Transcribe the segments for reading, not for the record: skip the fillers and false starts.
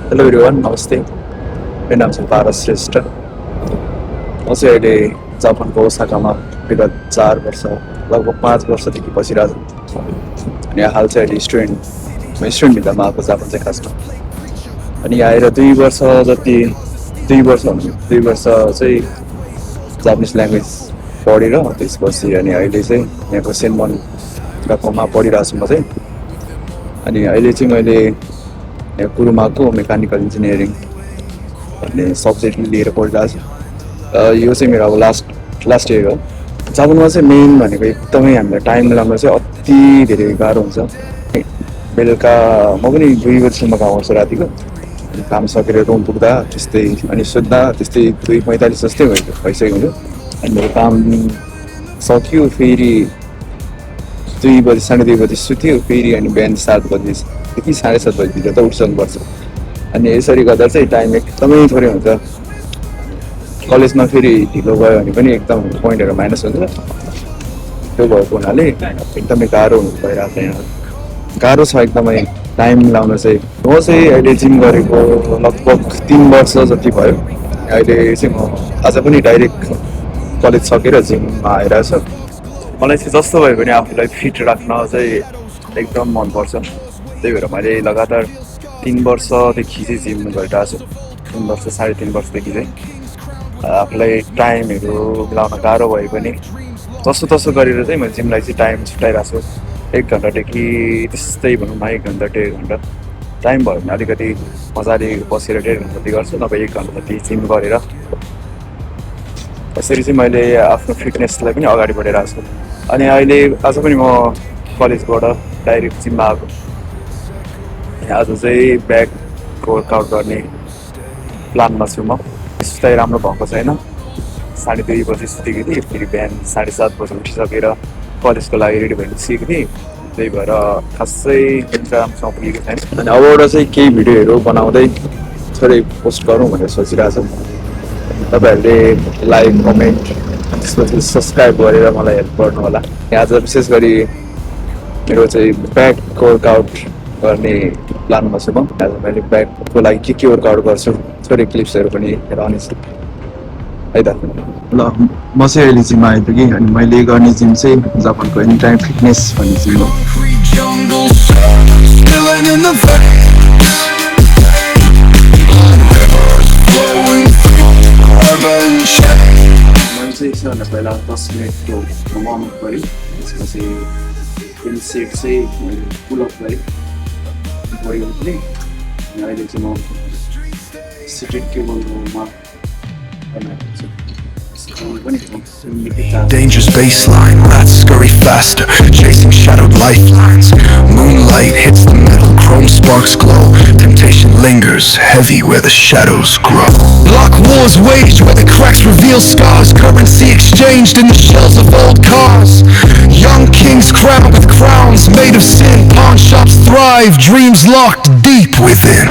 Hello everyone, नमस्ते। मेरो नाम चाहिँ पारस श्रेष्ठ। म चाहिँ अहिले जापानको ओसाकामा विगत 4 वर्ष लगभग 5 वर्षदेखि बसिरहेको छु। अनि हाल चाहिँ अहिले स्टुडेन्ट भिजामा आएको जापान चाहिँ खासमा। अनि आएर 2 वर्ष जति 2 वर्ष भन्नु 2 वर्ष चाहिँ जापानिज ल्याङ्ग्वेज पढेर त्यसपछि अनि अहिले चाहिँ यहाँको सेन्मन गाकोमा पढिरहेको छु म चाहिँ। अनि अहिले चाहिँ मैले यहाँ कुरुमाको मेकानिकल इन्जिनियरिङ भन्ने सब्जेक्ट लिएर पढिरहेको छु। यो चाहिँ मेरो अब लास्ट इयर हो। जापानमा चाहिँ मेन भनेको एकदमै हामीलाई टाइम मिलाउन चाहिँ अति धेरै गाह्रो हुन्छ। बेलुका म पनि 2 बजीसम्म काम गर्छु रातिको। काम सकेर रुम पुग्दा त्यस्तै अनि सुत्दा त्यस्तै 2:45 जस्तै भइसक्यो हुन्छ। अनि मेरो काम सक्यो फेरि 2 बजी 2:30 बजी सुत्यो फेरि अनि बिहान 7 बजीदेखि 7:30 बजीभित्र त उठ्नुपर्छ। अनि यसरी गर्दा चाहिँ टाइम एकदमै थोरै हुन्छ। कलेजमा फेरि ढिलो गयो भने पनि एकदम पोइन्टहरू माइनस हुन्छ। त्यो भएको हुनाले एकदमै गाह्रो भइरहेको छ यहाँ। गाह्रो छ एकदमै टाइम मिलाउन चाहिँ। म चाहिँ अहिले जिम गरेको लगभग 3 वर्ष जति भयो। अहिले चाहिँ म आज पनि डाइरेक्ट कलेज सकेर जिममा आइरहेको छु। मलाई चाहिँ जस्तो भयो भने आफूलाई फिट राख्न चाहिँ एकदम मनपर्छ। त्यही भएर मैले लगातार 3 वर्षदेखि चाहिँ जिम गरिरहेको छु। 3 वर्ष 3.5 वर्षदेखि चाहिँ आफूलाई टाइमहरू मिलाउन गाह्रो भए पनि जस्तो तस्तो गरेर चाहिँ मैले जिमलाई चाहिँ टाइम छुट्याइरहेको छु। 1 घन्टादेखि त्यस्तै भनौँ न 1 घन्टा 1.5 घन्टा टाइम भयो भने अलिकति मजाले बसेर 1.5 घन्टा जति गर्छु, नभए 1 घन्टा जति जिम गरेर यसरी चाहिँ मैले आफ्नो फिटनेसलाई पनि अगाडि बढाइरहेको छु। अनि अहिले आज पनि म कलेजबाट डाइरेक्ट जिममा आएको। आज चाहिँ ब्याक वर्कआउट गर्ने प्लानमा छु म। सुताइ राम्रो भएको छैन। 2:30 बजी सुतेको थिएँ, फेरि बिहान 7:30 बजी उठिसकेर कलेजको लागि रेडी भएर निस्केको थिएँ। त्यही भएर खासै राम्रोसँग पुगेको छैन। अनि अबबाट चाहिँ केही भिडियोहरू बनाउँदै थोरै पोस्ट गरौँ भनेर सोचिरहेको छु। तपाईँहरूले लाइक कमेन्ट त्यसपछि सब्सक्राइब गरेर मलाई हेल्प गर्नु होला। आज विशेष गरी मेरो चाहिँ ब्याक वर्कआउट गर्ने प्लानमा छु म। आज मैले ब्याकको लागि के वर्कआउट गर्छु थोरै क्लिप्सहरू पनि हेराउनेछु है त। ल म चाहिँ अहिले जिममा आइपुगेँ। अनि मैले गर्ने जिम चाहिँ जापानको एनी टाइम फिटनेस भन्ने जिम हो। मैले चाहिँ सबभन्दा पहिला 10 मिनटको वार्मअप गरेँ। त्यसपछि 10 सेट चाहिँ मैले पुलअप गरेँ बडी वेटले। अहिले चाहिँ म सिटेड केबलमा बनाएको छु। Dangerous baseline, rats scurry faster, chasing shadowed lifelines. Moonlight hits the metal, chrome sparks glow. Temptation lingers, heavy where the shadows grow. Block wars waged where the cracks reveal scars. Currency exchanged in the shells of old cars. Young kings crowned with crowns made of sin. Pawn shops thrive, dreams locked deep within.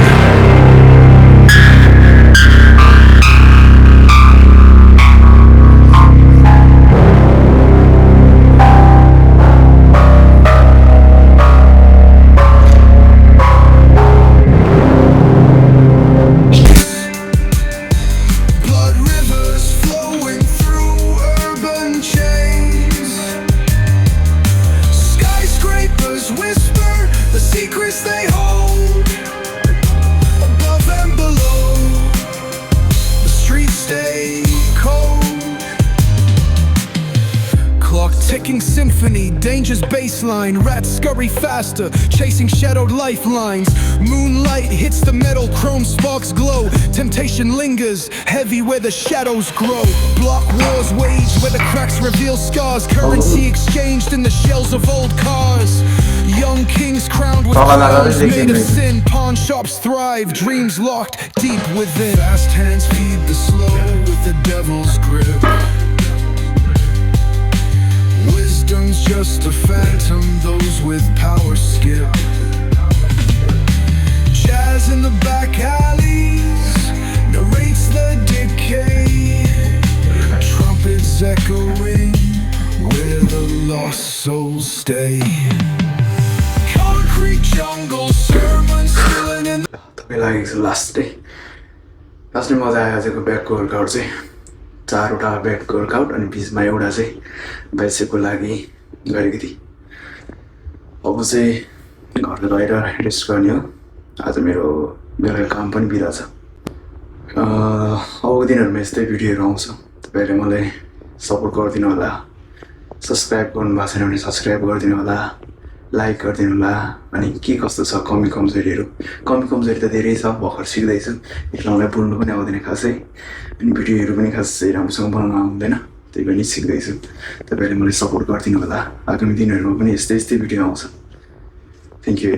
Ticking symphony, danger's baseline. Rats scurry faster, chasing shadowed lifelines. Moonlight hits the metal, chrome sparks glow. Temptation lingers, heavy where the shadows grow. Block wars waged where the cracks reveal scars. Currency exchanged in the shells of old cars. Young kings crowned with crowns made of sin. Pawn shops thrive, dreams locked deep within. Fast hands feed the slow with the devil's grip. Wisdom's just a phantom, those with power skip. Jazz in the back alleys narrates the decay. Trumpets echoing where the lost souls stay. Concrete jungle sermons spilling in the लागेको छ last day मजा आयो आजको ब्याकको workout चाहिँ 4वटा ब्याकको workout अनि बिचमा एउटा चाहिँ बाइसेपको लागि गरेको थिएँ अब चाहिँ घर गएर रेस्ट गर्ने हो आज मेरो बेलुका काम पनि बिदा छ अबको दिनहरूमा यस्तै भिडियोहरू आउँछ तपाईँहरूले मलाई सपोर्ट गरिदिनु होला सब्सक्राइब गर्नुभएको छैन भने सब्सक्राइब गरिदिनु होला लाइक गरिदिनु होला अनि के कस्तो छ कमी कमजोरीहरू त धेरै छ भर्खर सिक्दैछु यसलाई मलाई बोल्नु पनि आउँदैन खासै अनि भिडियोहरू पनि खासै राम्रोसँग बनाउनु आउँदैन त्यही पनि सिक्दैछु तपाईँहरूले मलाई सपोर्ट गरिदिनु होला आगामी दिनहरूमा पनि यस्तै भिडियो आउँछ थ्याङ्क यू